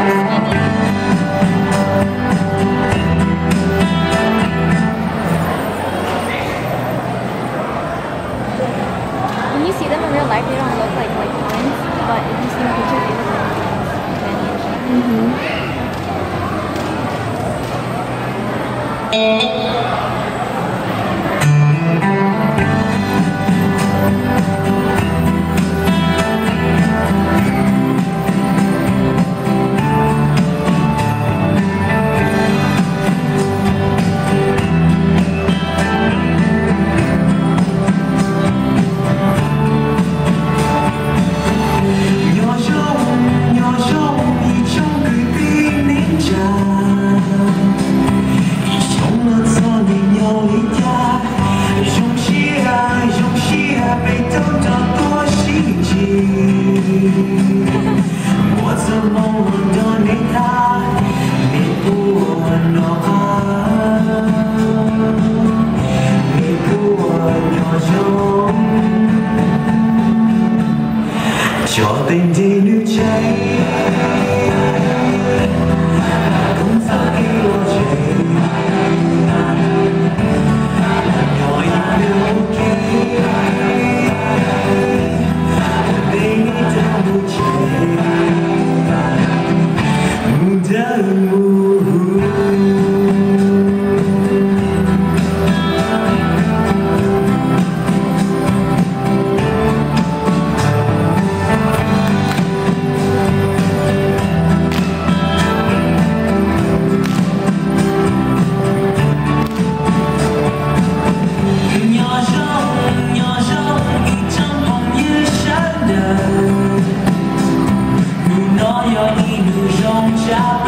When you see them in real life, they don't look like twins, but if you see them in pictures, they look like twins. cho tình đi nước cháy cũng sao khi lo chạy nhỏ yêu kia đây ta muốn chạy muda Hãy subscribe cho kênh Ghiền Mì Gõ để không bỏ lỡ những video hấp dẫn.